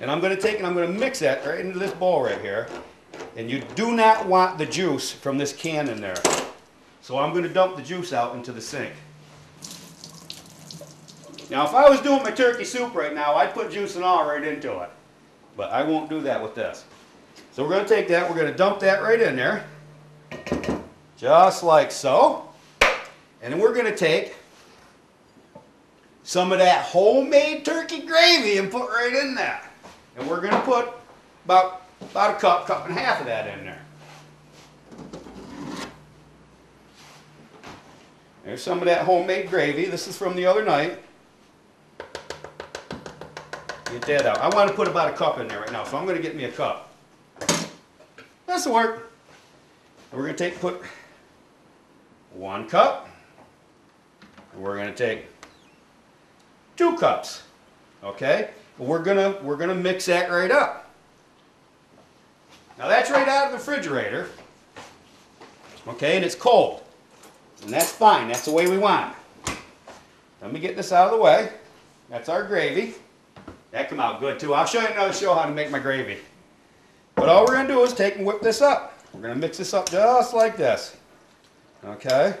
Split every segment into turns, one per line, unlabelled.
And I'm going to take and I'm going to mix that right into this bowl right here. And you do not want the juice from this can in there. So I'm going to dump the juice out into the sink. Now if I was doing my turkey soup right now, I'd put juice and all right into it. But I won't do that with this. So we're going to take that, we're going to dump that right in there. Just like so. And then we're going to take some of that homemade turkey gravy and put right in that. And we're going to put about a cup and a half of that in there. There's some of that homemade gravy. This is from the other night. Get that out. I want to put about a cup in there right now, so I'm going to get me a cup. That's the work. And we're going to put 1 cup. And we're going to take 2 cups. Okay? We're gonna mix that right up. Now that's right out of the refrigerator. Okay, and it's cold. And that's fine. That's the way we want it. Let me get this out of the way. That's our gravy. That come out good too. I'll show you another show how to make my gravy. But all we're going to do is take and whip this up. We're going to mix this up just like this. Okay?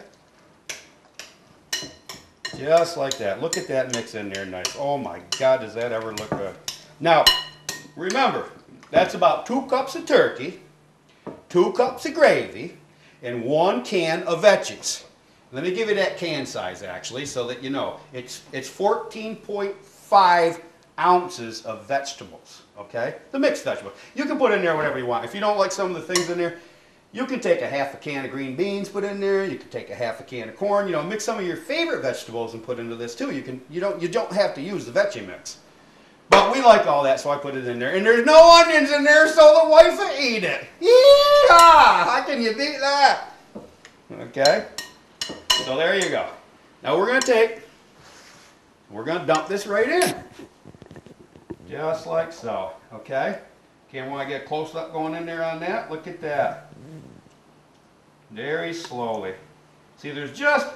Just like that. Look at that mix in there nice. Oh my God, does that ever look good. Now, remember, that's about 2 cups of turkey, 2 cups of gravy, and 1 can of veggies. Let me give you that can size actually so that you know. It's 14.5 ounces of vegetables, okay? The mixed vegetables. You can put in there whatever you want. If you don't like some of the things in there, you can take a half a can of green beans, put in there. You can take a half a can of corn. You know, mix some of your favorite vegetables and put into this too. You don't have to use the veggie mix. But we like all that, so I put it in there. And there's no onions in there, so the wife will eat it. Yeehaw! How can you beat that? Okay? So there you go. Now we're going to dump this right in. Just like so. Okay? Can't want to get close up going in there on that. Look at that. Very slowly. See, there's just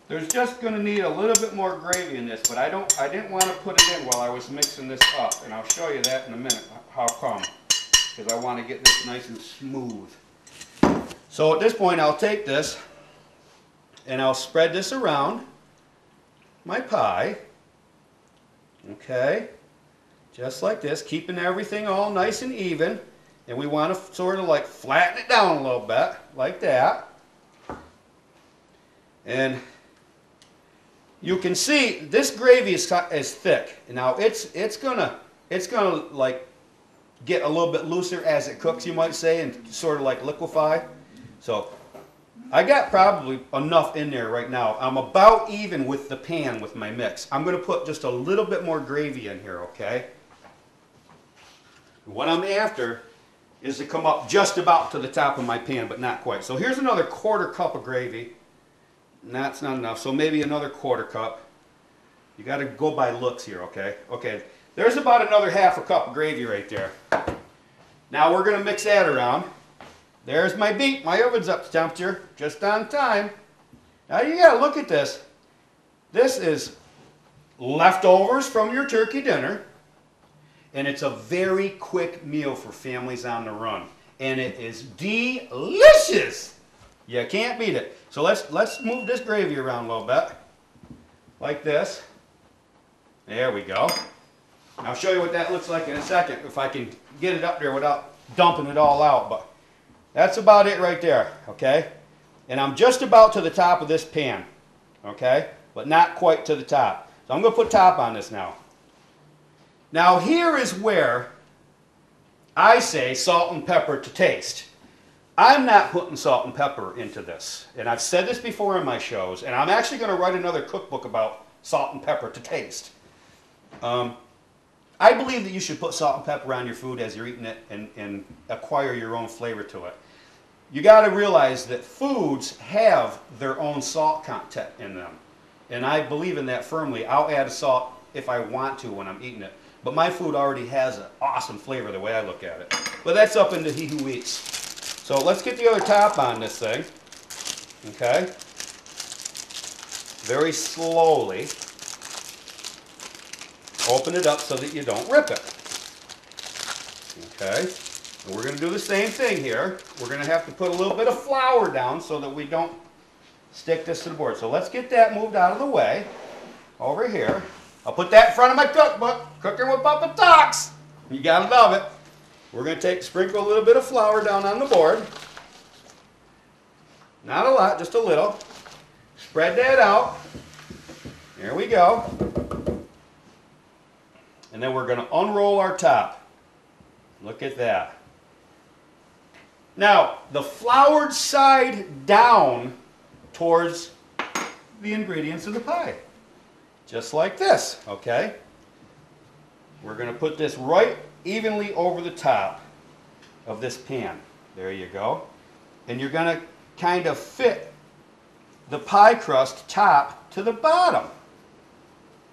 going to need a little bit more gravy in this, but I didn't want to put it in while I was mixing this up, and I'll show you that in a minute. How come? Because I want to get this nice and smooth. So at this point, I'll take this and I'll spread this around my pie. Okay, just like this, keeping everything all nice and even. And we want to sort of like flatten it down a little bit, like that. And you can see this gravy is thick. Now it's gonna like get a little bit looser as it cooks, you might say, and sort of like liquefy. So I got probably enough in there right now. I'm about even with the pan with my mix. I'm going to put just a little bit more gravy in here, okay? What I'm after is to come up just about to the top of my pan, but not quite. So here's another 1/4 cup of gravy. And that's not enough, so maybe another 1/4 cup. You got to go by looks here, okay? Okay, there's about another 1/2 cup of gravy right there. Now we're going to mix that around. There's my beet. My oven's up to temperature, just on time. Now you got to look at this. This is leftovers from your turkey dinner, and it's a very quick meal for families on the run, and it is delicious. You can't beat it. So let's move this gravy around a little bit, like this. There we go. I'll show you what that looks like in a second if I can get it up there without dumping it all out. But that's about it right there, okay? And I'm just about to the top of this pan, okay? But not quite to the top. So I'm going to put top on this now. Now here is where I say salt and pepper to taste. I'm not putting salt and pepper into this. And I've said this before in my shows, and I'm actually going to write another cookbook about salt and pepper to taste. I believe that you should put salt and pepper on your food as you're eating it and acquire your own flavor to it. You got to realize that foods have their own salt content in them. And I believe in that firmly. I'll add a salt if I want to when I'm eating it. But my food already has an awesome flavor the way I look at it. But that's up into he who eats. So let's get the other top on this thing. Okay? Very slowly. Open it up so that you don't rip it. Okay, and we're going to do the same thing here. We're going to have to put a little bit of flour down so that we don't stick this to the board. So let's get that moved out of the way over here. I'll put that in front of my cookbook, Cooking with PapaTucks. You gotta love it. We're going to sprinkle a little bit of flour down on the board. Not a lot, just a little. Spread that out. There we go. And then we're going to unroll our top. Look at that. Now, the floured side down towards the ingredients of the pie. Just like this, okay? We're going to put this right evenly over the top of this pan. There you go. And you're going to kind of fit the pie crust top to the bottom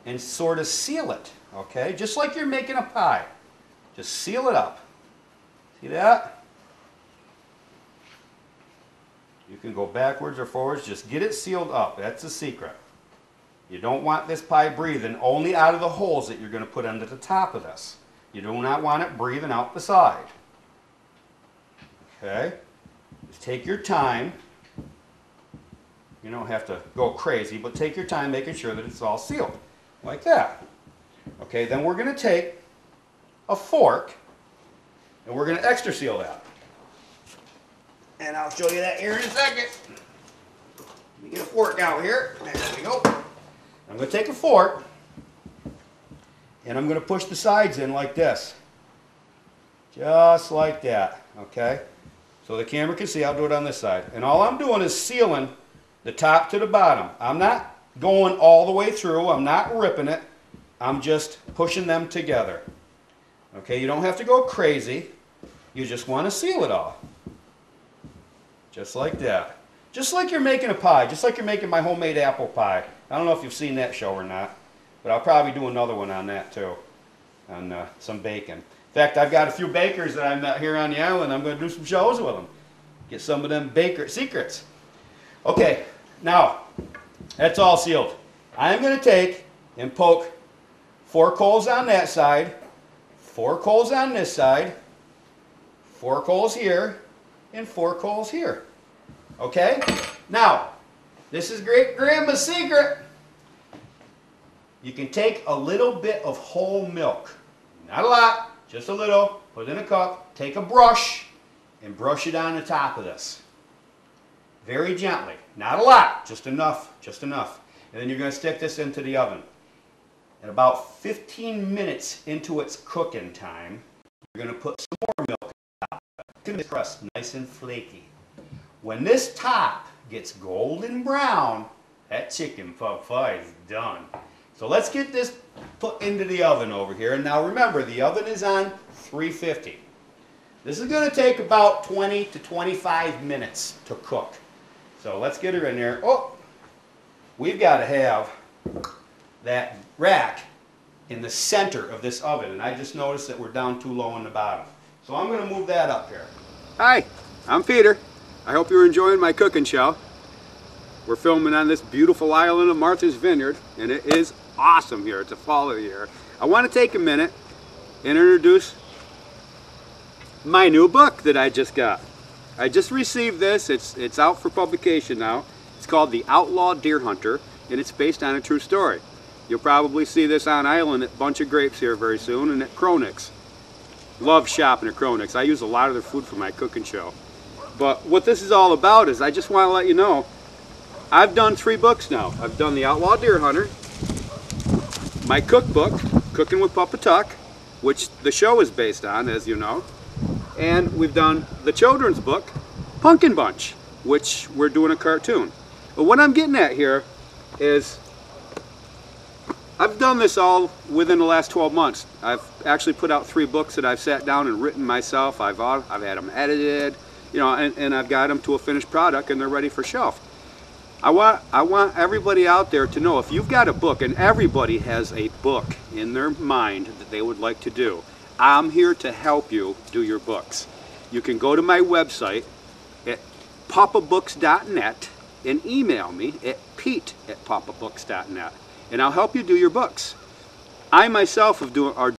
and sort of seal it, okay? Just like you're making a pie. Just seal it up. See that? You can go backwards or forwards. Just get it sealed up. That's the secret. You don't want this pie breathing only out of the holes that you're going to put under the top of this. You do not want it breathing out the side. Okay? Just take your time. You don't have to go crazy, but take your time making sure that it's all sealed. Like that. Okay, then we're going to take a fork and we're going to extra seal that. And I'll show you that here in a second. Let me get a fork out here. There we go. I'm going to take a fork and I'm going to push the sides in like this. Just like that. Okay? So the camera can see. I'll do it on this side. And all I'm doing is sealing the top to the bottom. I'm not going all the way through. I'm not ripping it. I'm just pushing them together. Okay? You don't have to go crazy. You just want to seal it all. Just like that. Just like you're making a pie. Just like you're making my homemade apple pie. I don't know if you've seen that show or not, but I'll probably do another one on that too, on some baking. In fact, I've got a few bakers that I met here on the island. I'm going to do some shows with them. Get some of them baker secrets. Okay, now, that's all sealed. I'm going to take and poke 4 coals on that side, 4 coals on this side, 4 coals here, and 4 coals here. Okay? Now, this is Great Grandma's secret. You can take a little bit of whole milk. Not a lot, just a little. Put it in a cup. Take a brush and brush it on the top of this. Very gently. Not a lot, just enough, just enough. And then you're going to stick this into the oven. And about 15 minutes into its cooking time, you're going to put some more milk on top of it. It's going to crust nice and flaky. When this top gets golden brown, that chicken pot pie is done. So let's get this put into the oven over here. And now remember, the oven is on 350. This is going to take about 20 to 25 minutes to cook. So let's get her in there. Oh, we've got to have that rack in the center of this oven. And I just noticed that we're down too low on the bottom. So I'm going to move that up here. Hi, I'm Peter. I hope you're enjoying my cooking show. We're filming on this beautiful island of Martha's Vineyard, and it is awesome here. It's a fall of the year. I want to take a minute and introduce my new book that I just got. I just received this. It's out for publication now. It's called The Outlaw Deer Hunter, and it's based on a true story. You'll probably see this on island at Bunch of Grapes here very soon, and at Cronick's. Love shopping at Cronick's. I use a lot of their food for my cooking show. But what this is all about is I just want to let you know, I've done 3 books now. I've done The Outlaw Deer Hunter, my cookbook, Cooking with PapaTuck, which the show is based on, as you know, and we've done the children's book, Pumpkin Bunch, which we're doing a cartoon. But what I'm getting at here is I've done this all within the last 12 months. I've actually put out 3 books that I've sat down and written myself. I've had them edited. You know, and I've got them to a finished product and they're ready for shelf. I want everybody out there to know, if you've got a book, and everybody has a book in their mind that they would like to do, I'm here to help you do your books. You can go to my website at papabooks.net and email me at pete@papabooks.net, and I'll help you do your books. I myself are doing